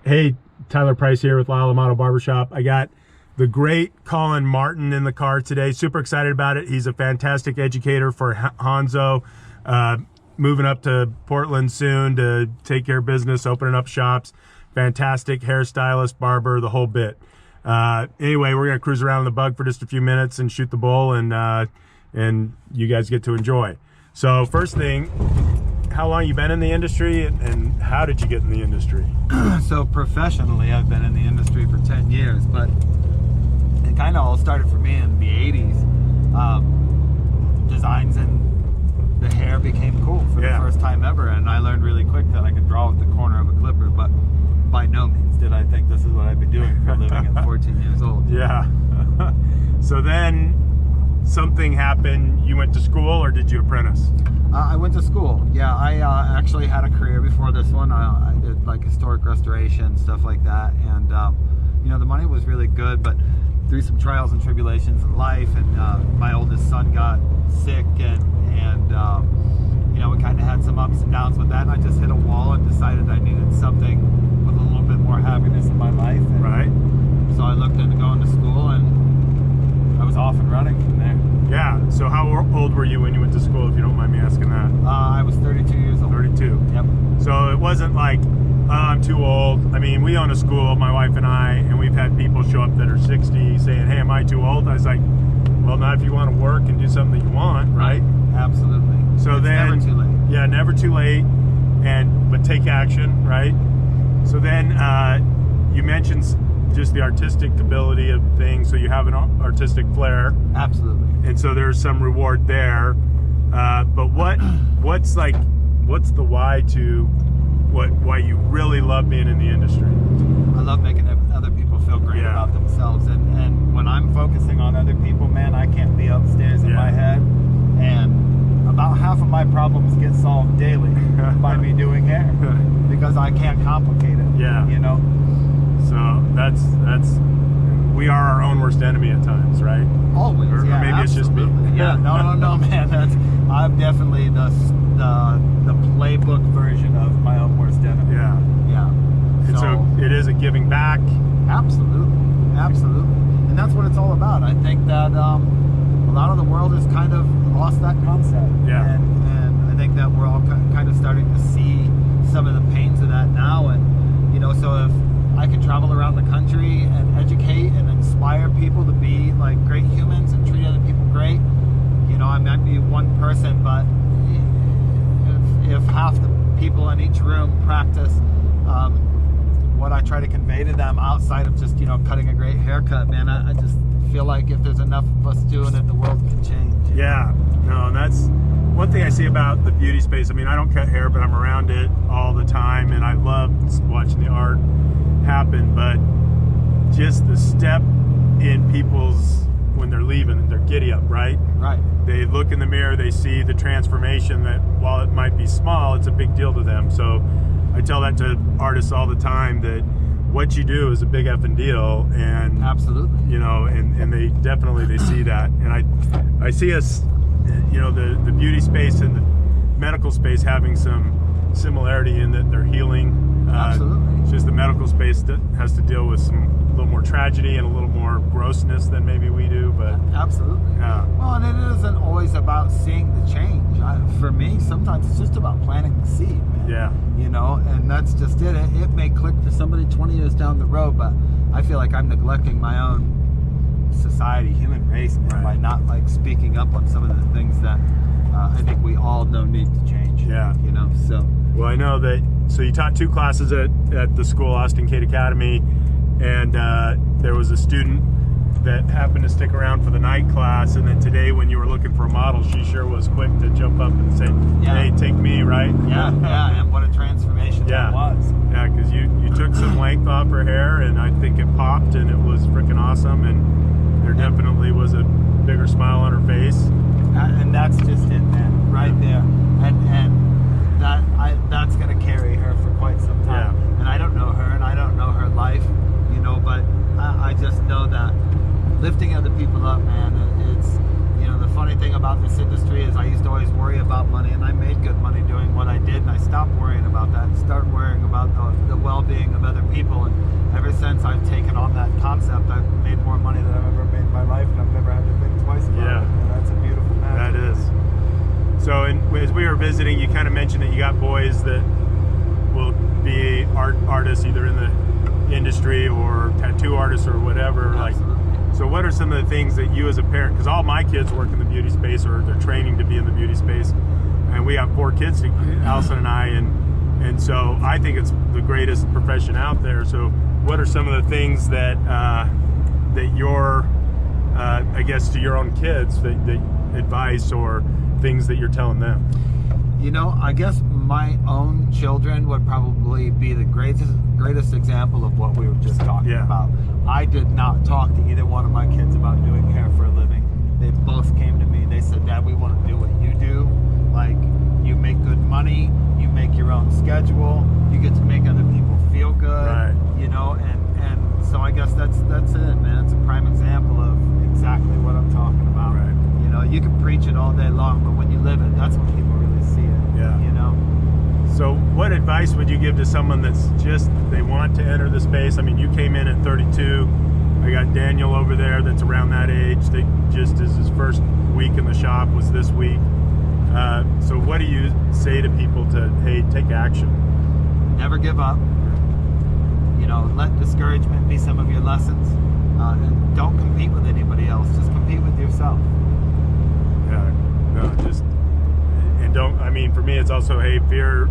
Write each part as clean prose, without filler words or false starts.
Hey, Tyler Price here with Lyle Amato Barbershop. I got the great Collin Martin in the car today. Super excited about it. He's a fantastic educator for Hanzo. Moving up to Portland soon to take care of business, opening up shops. Fantastic hairstylist, barber, the whole bit. Anyway, we're gonna cruise around in the bug for just a few minutes and shoot the bull, and you guys get to enjoy. So first thing, how long you been in the industry and how did you get in the industry? So professionally, I've been in the industry for 10 years, but it kind of all started for me in the 80s. Designs and the hair became cool for the first time ever, and I learned really quick that I could draw with the corner of a clipper, but by no means did I think this is what I'd be doing for a living at 14 years old. Yeah. So then something happened. You went to school or did you apprentice? I went to school. Yeah, I actually had a career before this one. I did like historic restoration, stuff like that, and you know, the money was really good, but through some trials and tribulations in life, and my oldest son got sick, and you know, we kind of had some ups and downs with that, and I just hit a wall and decided I needed something with a little bit more happiness in my life. And right. So I looked into going to school, and I was off and running from there. Yeah. So how old were you when you went to school, if you don't mind me asking that? I was 32 years old. 32. Yep. So it wasn't like, oh, I'm too old. I mean, we own a school, my wife and I, and we've had people show up that are 60 saying, hey, am I too old? I was like, well, not if you want to work and do something that you want, right? Absolutely. So it's then, never too late. Yeah, never too late, but take action, right? So then you mentioned just the artistic ability of things, so you have an artistic flair. Absolutely. And so there's some reward there. But what's the why to why you really love being in the industry? I love making other people feel great about themselves, and when I'm focusing on other people, man, I can't be upstairs in my head, and about half of my problems get solved daily by me doing hair because I can't complicate it. Yeah. You know. So that's we are our own worst enemy at times, right? Always. Or maybe absolutely. it's just me. Yeah. No, man. I'm definitely the playbook version of my own worst enemy. Yeah. Yeah. And so it is a giving back. Absolutely. And that's what it's all about. I think that a lot of the world has kind of lost that concept. Yeah. And I think that we're all kind of starting to see some of the pains of that now. And, you know, so if I can travel around the country and educate and inspire people to be like great humans and treat other people great, you know, I might be one person, but if half the people in each room practice what I try to convey to them outside of just, you know, cutting a great haircut, man, I just feel like if there's enough of us doing it, the world can change. Yeah, no, and that's one thing I see about the beauty space. I mean, I don't cut hair, but I'm around it all the time, and I love watching the art happen, but just the step in people's, when they're leaving, they're giddy up, right? Right. They look in the mirror, they see the transformation that while it might be small, it's a big deal to them. So I tell that to artists all the time, that what you do is a big effing deal, and absolutely, you know, and they definitely, they see that. And I see us, you know, the beauty space and the medical space having some similarity in that they're healing. Absolutely. It's just the medical space that has to deal with a little more tragedy and a little more grossness than maybe we do, but absolutely. Yeah. Well, and it isn't always about seeing the change. For me, sometimes it's just about planting the seed, man. Yeah. You know, and that's just it. It may click for somebody 20 years down the road, but I feel like I'm neglecting my own society, human race, man, by not like speaking up on some of the things that I think we all know need to change. Yeah. You know, so. Well, I know that, so you taught 2 classes at the school, Austin Cade Academy, and there was a student that happened to stick around for the night class, and then today when you were looking for a model, she sure was quick to jump up and say, hey, take me, right? Yeah, and what a transformation that was. Yeah, because you took some length off her hair, and I think it popped, and it was freaking awesome, and there definitely was a bigger smile on her face. And that's just it, man, right there. And that's going to carry her for quite some time. Yeah. And I don't know her, and I don't know her life, you know, but I just know that lifting other people up, man, it's, you know, the funny thing about this industry is I used to always worry about money, and I made good money doing what I did, and I stopped worrying about that and started worrying about the well-being of other people. visiting, you kind of mentioned that you got boys that will be artists either in the industry or tattoo artists or whatever. Absolutely. Like, so what are some of the things that you as a parent, because all my kids work in the beauty space or they're training to be in the beauty space, and we have 4 kids, Allison and I, and so I think it's the greatest profession out there. So what are some of the things that that you're, I guess, to your own kids, that advice or things that you're telling them? You know, I guess my own children would probably be the greatest example of what we were just talking about. I did not talk to either one of my kids about doing hair for a living. They both came to me. They said, "Dad, we want to do what you do. Like, you make good money, you make your own schedule, you get to make other people feel good." Right. You know, and so I guess that's it, man. It's a prime example of exactly what I'm talking about. Right. You know, you can preach it all day long, but when you live it, that's when people really see it. Yeah. You know. So what advice would you give to someone that's just, they want to enter the space? I mean, you came in at 32. I got Daniel over there that's around that age. They just, as his first week in the shop was this week. So what do you say to people to, hey, take action? Never give up. You know, let discouragement be some of your lessons. And don't compete with anybody else. Just compete with yourself. Yeah, no, just, and don't, I mean, for me, it's also, hey, fear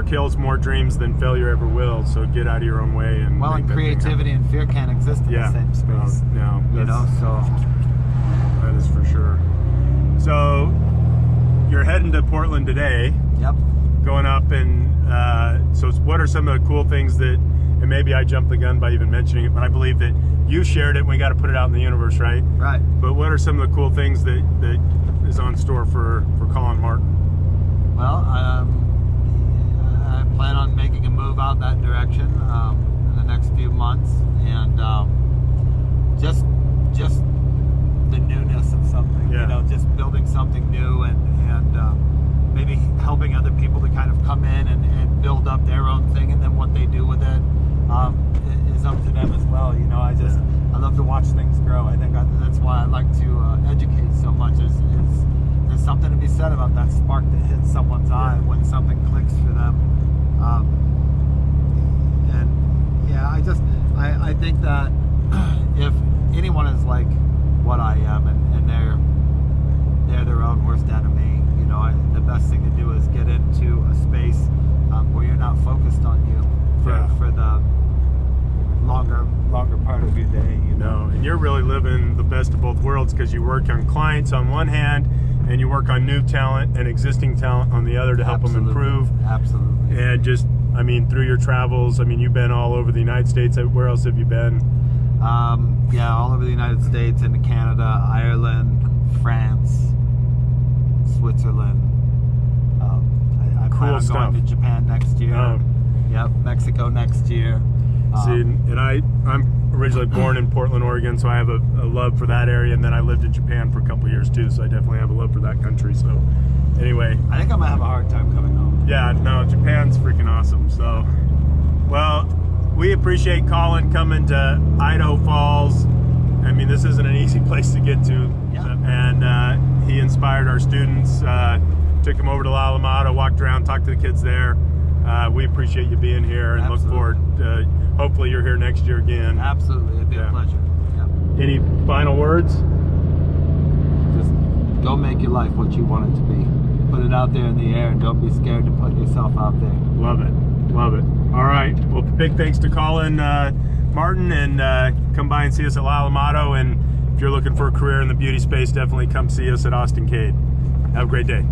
kills more dreams than failure ever will. So get out of your own way. And well, and creativity and fear can't exist in the same space. No, you know, so that is for sure. So you're heading to Portland today. Yep. Going up, and so what are some of the cool things that, and maybe I jumped the gun by even mentioning it, but I believe that you shared it. We got to put it out in the universe, right? Right. But what are some of the cool things that is on store for Collin Martin? Well, I plan on making a move out that direction in the next few months, and just the newness of something. Yeah. You know, just building something new, and maybe helping other people to kind of come in and build up their own thing, and then what they do with it is up to them as well. You know, I love to watch things grow. I think that's why I like to educate so much. Is there's something to be said about that spark that hits someone's eye when something clicks for them. And yeah, I think that if anyone is like what I am, and they're their own worst enemy, you know, the best thing to do is get into a space where you're not focused on you for the longer part of your day. You know, and you're really living the best of both worlds, because you work on clients on one hand, and you work on new talent and existing talent on the other to help them improve. Absolutely. And just, I mean, through your travels, I mean, you've been all over the United States. Where else have you been? Yeah, all over the United States, into Canada, Ireland, France, Switzerland. I plan on going to Japan next year. Yep, Mexico next year. See, and I'm originally born in Portland, Oregon, so I have a love for that area, and then I lived in Japan for a couple of years too, so I definitely have a love for that country. So anyway, I think I'm gonna have a hard time coming home. Yeah, no, Japan's freaking awesome. So, well, we appreciate Collin coming to Idaho Falls. I mean, this isn't an easy place to get to. Yeah. And he inspired our students, took them over to La Lamada, walked around, talked to the kids there. We appreciate you being here, and Absolutely. look forward to, hopefully you're here next year again. Absolutely, it'd be a pleasure. Yeah. Any final words? Just go make your life what you want it to be. Put it out there in the air, and don't be scared to put yourself out there. Love it. Love it. All right. Well, big thanks to Collin Martin, and come by and see us at La Lamada. And if you're looking for a career in the beauty space, definitely come see us at Austin Cade. Have a great day.